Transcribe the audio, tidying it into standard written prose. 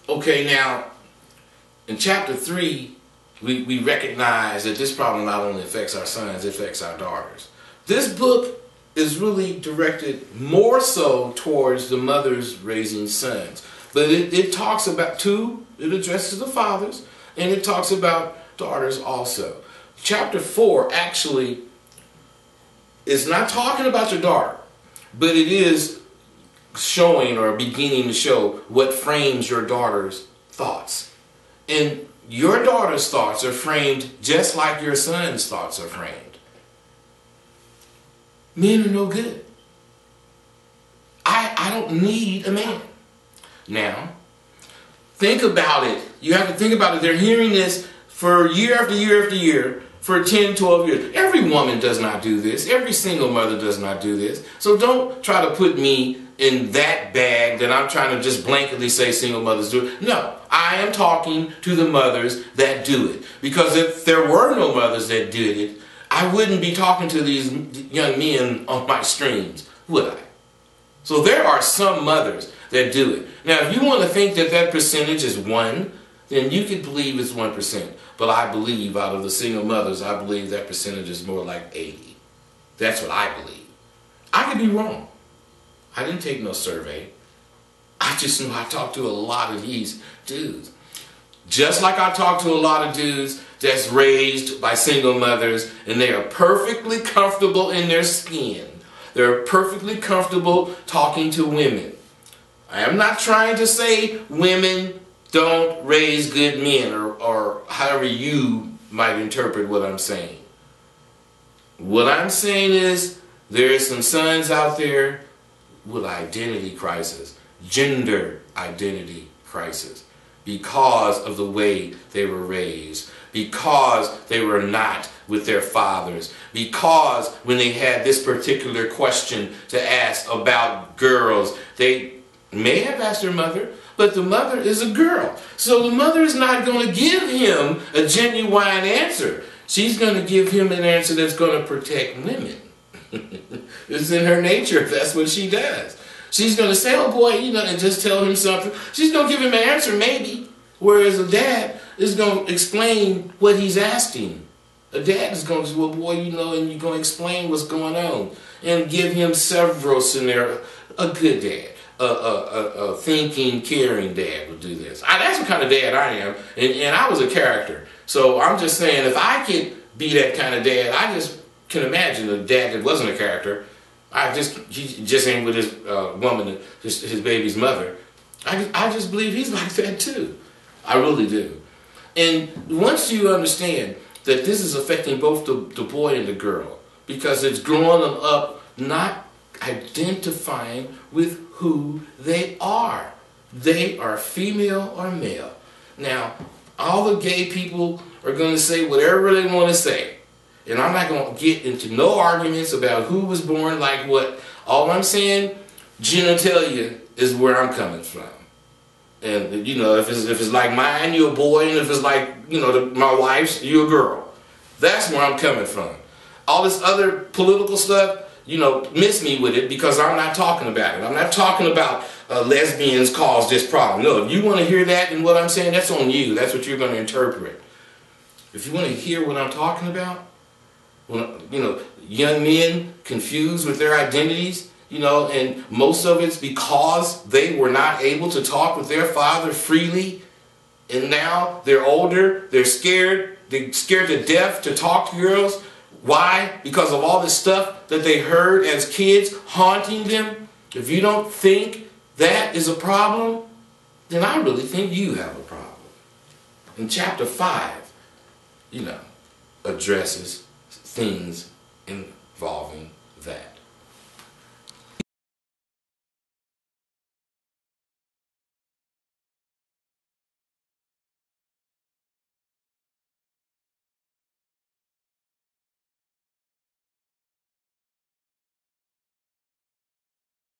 Okay, now, in chapter 3, we recognize that this problem not only affects our sons, it affects our daughters. This book is really directed more so towards the mothers raising sons. But it talks about it addresses the fathers, and it talks about daughters also. Chapter 4 actually is not talking about your daughter, but it is showing or beginning to show what frames your daughter's thoughts. And your daughter's thoughts are framed just like your son's thoughts are framed. Men are no good. I don't need a man. Now, think about it. You have to think about it. They're hearing this for year after year after year for 10, 12 years. Every woman does not do this. Every single mother does not do this. So don't try to put me in that bag that I'm trying to just blanketly say single mothers do it. No, I am talking to the mothers that do it. Because if there were no mothers that did it, I wouldn't be talking to these young men on my streams, would I? So there are some mothers that do it. Now, if you want to think that that percentage is 1, then you could believe it's 1%. But I believe out of the single mothers, I believe that percentage is more like 80. That's what I believe. I could be wrong. I didn't take no survey. I just know I talked to a lot of these dudes. Just like I talk to a lot of dudes that's raised by single mothers, and they are perfectly comfortable in their skin. They're perfectly comfortable talking to women. I am not trying to say women don't raise good men, or however you might interpret what I'm saying. What I'm saying is there are some sons out there with identity crisis, gender identity crisis, because of the way they were raised, because they were not with their fathers, because when they had this particular question to ask about girls, they may have asked their mother, but the mother is a girl. So the mother is not going to give him a genuine answer. She's going to give him an answer that's going to protect women. It's in her nature. That's what she does. She's going to say, oh boy, and just tell him something. She's going to give him an answer, maybe. Whereas a dad is going to explain what he's asking. A dad is going to say, well, boy, and you're going to explain what's going on. And give him several scenarios. A good dad. A thinking, caring dad would do this. That's the kind of dad I am. And I was a character. So I'm just saying, if I could be that kind of dad, I just can imagine a dad that wasn't a character. He just ain't with his woman, his baby's mother. I just believe he's like that too. I really do. And once you understand that this is affecting both the boy and the girl, because it's growing them up not identifying with who they are. They are female or male. Now, all the gay people are going to say whatever they want to say. And I'm not going to get into no arguments about who was born like what. All I'm saying, genitalia is where I'm coming from. And, if it's like mine, you're a boy. And if it's like, my wife's, you're a girl. That's where I'm coming from. All this other political stuff, miss me with it, because I'm not talking about it. I'm not talking about lesbians cause this problem. No, if you want to hear that and what I'm saying, that's on you. That's what you're going to interpret. If you want to hear what I'm talking about, young men confused with their identities, and most of it's because they were not able to talk with their father freely, and now they're older, they're scared to death to talk to girls. Why? Because of all this stuff that they heard as kids haunting them. If you don't think that is a problem, then I really think you have a problem. In chapter 5, addresses things involving that.